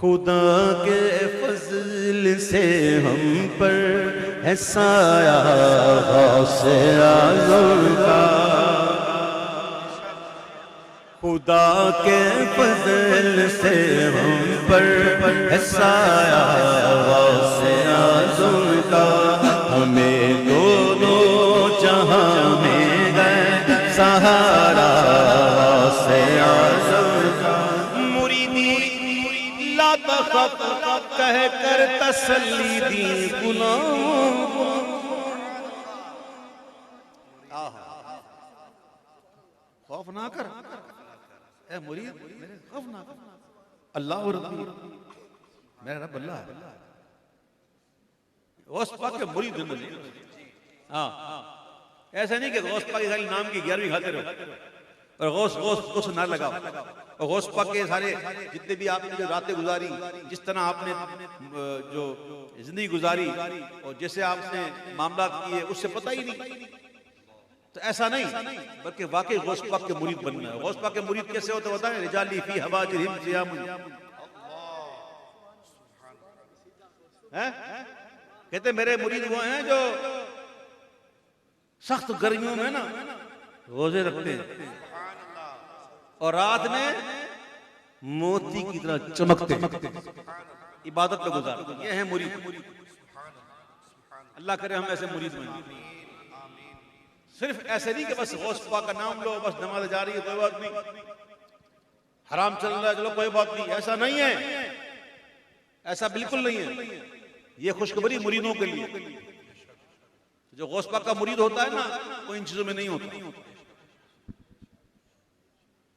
خدا کے فضل سے ہم پر ہے سایہ غوث اعظم کا، خدا کے فضل سے ہم پر ہے سایہ غوث اعظم کا، ہمیں دونوں جہاں میں گئے سہارا غوث اعظم کا۔ مریدی لا تخف کہہ کر تسلی دی غلاموں کو، خوف نہ کر اے مرید میرے، خوف نہ کر، اللہ ربی میرا رب اللہ ہے، غوث پاک کے مرید بن جائے۔ ہاں ایسا نہیں کہ غوث پاک کے نام کی 11ویں کھاتے رہو اور غوث غوث غوث نہ لگاؤ، اور غوث پاک کے سارے جتنے بھی آپ نے جو راتیں گزاری، جس طرح آپ نے جو زندگی گزاری اور جیسے آپ نے معاملات کیے اس سے پتہ ہی نہیں، تو ایسا نہیں، بلکہ واقعی غوث پاک کے مرید بننا ہے۔ غوث پاک کے مرید کیسے ہوتے ہوتا ہے؟ رجالی فی حواجرہم سیام، کہتے میرے مرید وہ ہیں جو سخت گرمیوں میں نا روزے رکھتے ہیں اور رات میں موتی کی طرح چمکتے ہیں، عبادت میں گزارتے ہیں، یہ ہیں مرید۔ اللہ کرے ہم ایسے مرید بنیں۔ صرف ایسے نہیں کہ بس غوث پاک کا نام لو، بس نماز جا رہی ہے کوئی بات نہیں، حرام چل رہا ہے چلو کوئی بات نہیں، ایسا نہیں ہے، ایسا بالکل نہیں ہے۔ یہ خوشخبری مریدوں کے لیے، جو غوث پاک کا مرید ہوتا ہے نا وہ ان چیزوں میں نہیں ہوتا۔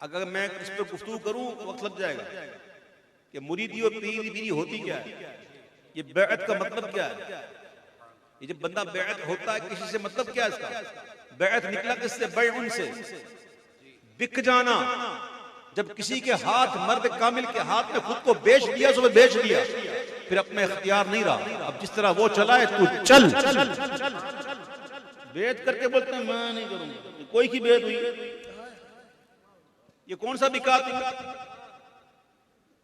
اگر میں اس پہ گفتگو کروں وقت لگ جائے گا کہ مریدی اور پیری ہوتی کیا ہے، یہ بیعت کا مطلب کیا ہے، یہ جب بندہ بیعت ہوتا ہے کسی سے مطلب کیا ہے اس کا؟ بیعت نکلا کس سے؟ بیعن سے، بک جانا۔ جب کسی کے ہاتھ، مرد کامل کے ہاتھ میں خود کو بیچ دیا تو بیچ دیا، پھر اپنا اختیار نہیں رہا، اب جس طرح وہ چلا ہے تو چل۔ بیعت کر کے بولتے ہیں میں نہیں کروں گا، کوئی کی بیعت ہوئی؟ یہ کون سا بکات؟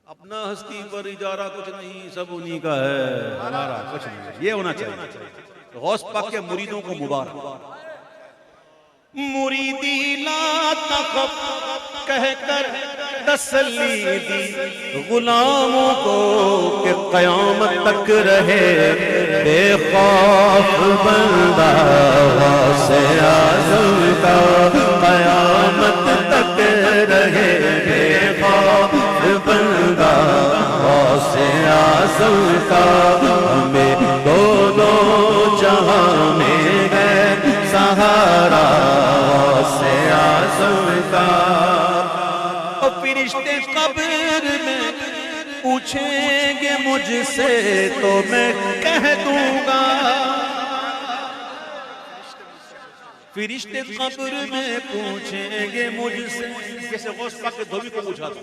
اپنا ہستی پر اجارہ کچھ نہیں، سب انہی کا ہے، ہمارا کچھ نہیں، یہ ہونا چاہیے۔ غوث پاک کے مریدوں کو مبارک۔ مریدی لا تخف کہہ کر تسلی دی غلاموں کو کہ قیامت تک رہے بے خوف بندہ غوث اعظم کا، قیامت تک رہے بے خوف بندہ غوث اعظم کا، ہمیں دونوں جہاں میں گئے سہارا غوث اعظم کا۔ اور فرشتے قبر میں پوچھیں گے مجھ سے تو میں کہہ دوں گا، فرشتے قبر میں پوچھیں گے مجھ سے، جیسے غوث پاک کے دھوبی کو پوچھا تھا۔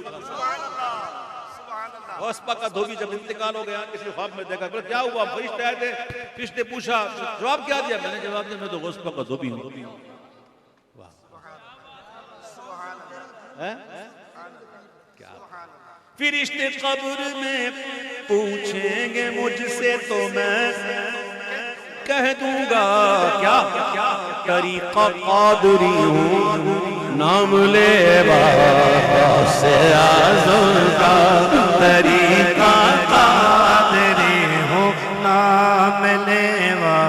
غوث پاک کا دھوبی جب انتقال ہو گیا کسی خواب میں دیکھا، بولے کیا ہوا؟ فرشتے آئے تھے، فرشتے پوچھا، جواب کیا دیا؟ میں نے جواب دیا میں تو غوث پاک کا دھوبی ہوں۔ فرشتے قبر میں پوچھیں گے مجھ سے تو میں کہہ دوں گا، کیا طریقہ قادری ہوں، نام لیوا غوث اعظم کا، طریقہ قادری ہوں، نام لیوا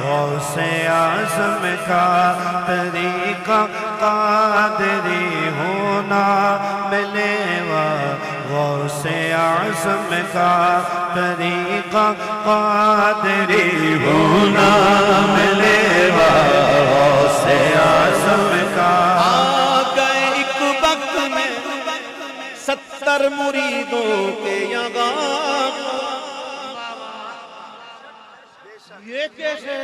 غوث اعظم کا، طریقہ قادری ہوں، نام لیوا غوث اعظم کا، طریقہ قادری ہوں، نام لیوا غوث اعظم کا۔ آ گئے ایک وقت میں 70 مریدوں کے یہاں، یہ کیسے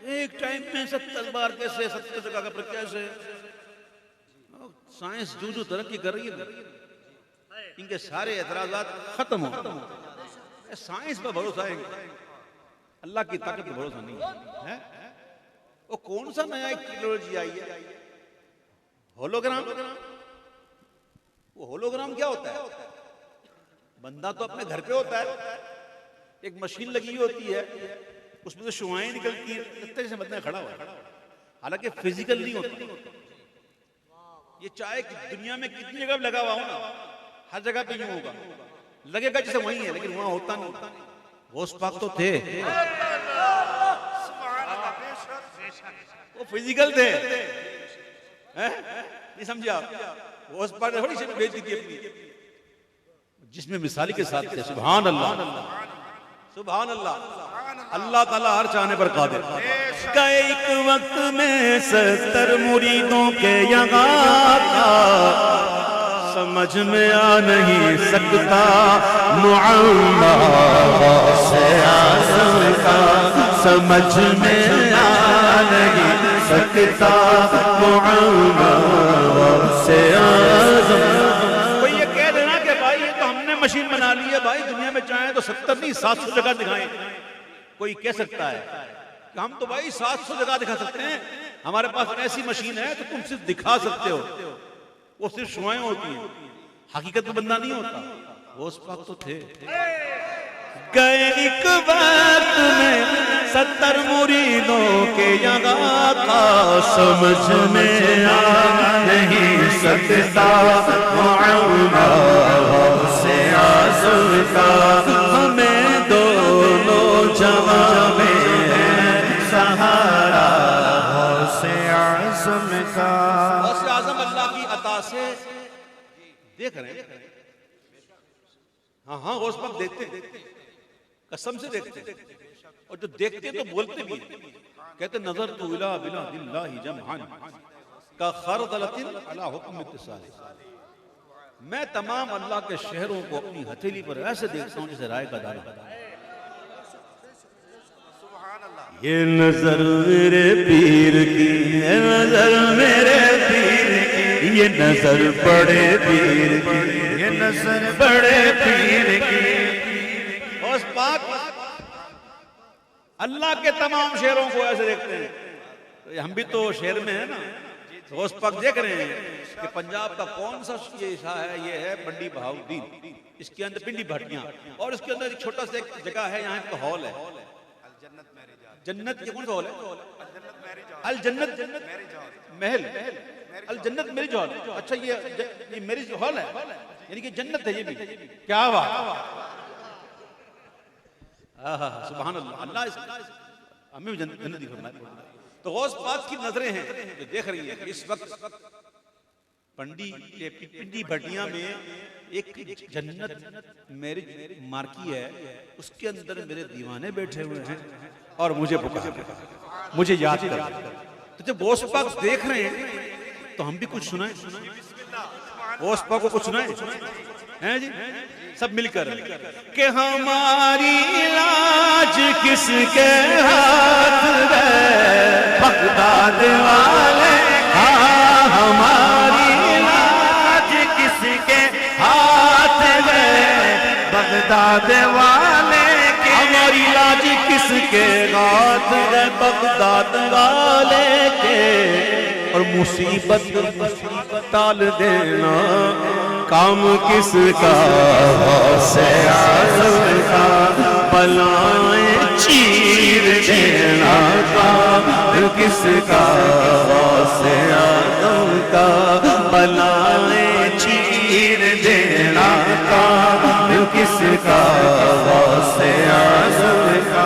ایک ٹائم میں 70 بار کیسے، 70 جگہ پر کیسے؟ سائنس جو ترقی کر رہی ہے ان کے سارے اعتراضات ختم ہو گئے۔ سائنس پر بھروسہ ہے، اللہ کی طاقت پر بھروسہ نہیں ہے۔ وہ کون سا نیا ٹیکنالوجی آئی ہے؟ ہولوگرام۔ وہ ہولوگرام کیا ہوتا ہے؟ بندہ تو اپنے گھر پہ ہوتا ہے، ایک مشین لگی ہوتی ہے، اس میں سے شعاعیں نکلتی ہیں، لگتا ہے جیسے بندہ کھڑا ہوا ہے، حالانکہ فزیکل نہیں ہوتا۔ یہ چاہے دنیا میں کتنی جگہ لگا ہوا ہو نا، ہر جگہ پہ یوں ہوگا، لگے گا جیسے وہیں ہے، لیکن وہاں ہوتا نہیں۔ غوث پاک تو تھے، وہ فزیکل تھے، نہیں سمجھے آپ؟ غوث پاک نے تھوڑی سی بھیج دی تھی اپنی، جس میں مثالی کے ساتھ تھے۔ سبحان اللہ، سبحان اللہ، اللہ تعالیٰ ہر چاہنے پر قادر۔ کا ایک وقت میں 70 مریدوں کے یہاں تھا، سمجھ میں آ نہیں سکتا معاملہ سے اعظم کا، سمجھ میں آ نہیں سکتا معاملہ سے اعظم۔ کوئی یہ کہہ دینا کہ بھائی یہ تو ہم نے مشین بنا لی ہے، بھائی دنیا میں چاہیں تو 70 نہیں 700 جگہ دکھائیں، کوئی کہہ سکتا ہے کہ ہم تو بھائی 700 جگہ دکھا سکتے ہیں، ہمارے پاس ایسی مشین ہے تو تم صرف دکھا سکتے ہو، وہ صرف شعائیں ہوتی ہیں، حقیقت میں بندہ نہیں ہوتا۔ غوث پاک تو تھے۔ گئے ایک وقت میں 70 مریدوں کے یہاں تھا، سمجھ میں آ نہیں سکتا معاملہ سے اعظم کا، ہمیں دونوں جہاں میں سہارا سے اعظم کا۔ غوث اعظم اللہ کی عطا سے دیکھ رہے ہیں، ہاں ہاں غوث پاک دیکھتے ہیں، قسم سے دیکھتے ہیں، اور جو دیکھتے تو بولتے بھی ہیں، کہتے نظر تو الہ بلاد اللہ جمعان کا خردلۃ علی حکم اتصال، میں تمام اللہ کے شہروں کو اپنی ہتھیلی پر ایسے دیکھتا ہوں جیسے رائے کا دانہ۔ یہ نظر میرے پیر کی، یہ نظر میرے پیر کی، یہ نظر بڑے پیر کی، یہ نظر بڑے پیر کی۔ غوث پاک اللہ کے تمام شہروں کو ایسے دیکھتے ہیں، تو ہم بھی تو شہر میں ہیں نا۔ غوث پاک دیکھ رہے ہیں کہ پنجاب کا کون سا یہ شاہ ہے، یہ ہے بنڈی بہاؤالدین، اس کے اندر پنڈی بھٹیاں، اور اس کے اندر ایک چھوٹا سا ایک جگہ ہے، یہاں کا ہال ہے، جنت، یہ کون سا ہال ہے؟ الجنت محل، الجنت میرج ہال۔ اچھا یہ میرج ہال ہے، یعنی کہ جنت ہے یہ بھی، کیا بات، سبحان اللہ، اللہ ہمیں بھی جنت دی فرمائے۔ تو غوث پاک کی نظریں ہیں جو دیکھ رہی ہیں کہ اس وقت پنڈی بھٹیاں میں ایک جنت میرج مارکی ہے، اس کے اندر میرے دیوانے بیٹھے ہوئے ہیں اور مجھے پکار رہے ہیں، مجھے یاد کر رہے ہیں۔ تو جب غوث پاک دیکھ رہے ہیں تو ہم بھی کچھ سنائیں، غوث پاک کو کچھ سنائیں ہیں جی سب مل کر کہ ہماری لاج کس کے ہاتھ ہے بغداد والے، ہاں ہماری لاج کس کے ہاتھ ہے بغداد والے، ہماری لاج کس کے ہاتھ ہے بغداد والے کے، اور مصیبت ٹال دینا کام کس کا، غوث اعظم کا، بلائیں چیر دینا کام کس کا، غوث اعظم کا، بلائیں چیر دینا کام کس کا، غوث اعظم کا۔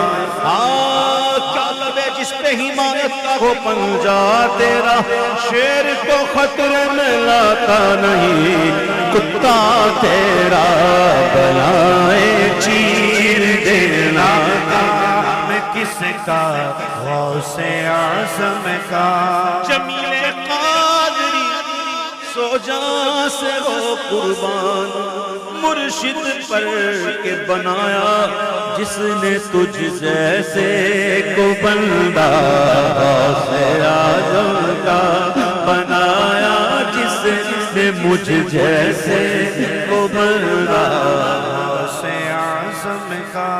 جس پہ حمایت کا ہو پنجا تیرا، شیر کو خطرے میں لاتا نہیں کتا تیرا، بلائیں چیر دینا کام کس کا، غوث اعظم کا۔ جمیل قادری سو جاں سے ہو قربان، مرشد پر کے بنایا جس نے تجھ جیسے کو بندہ، غوث اعظم کا بنایا جس نے مجھ جیسے کو بندہ، غوث اعظم کا۔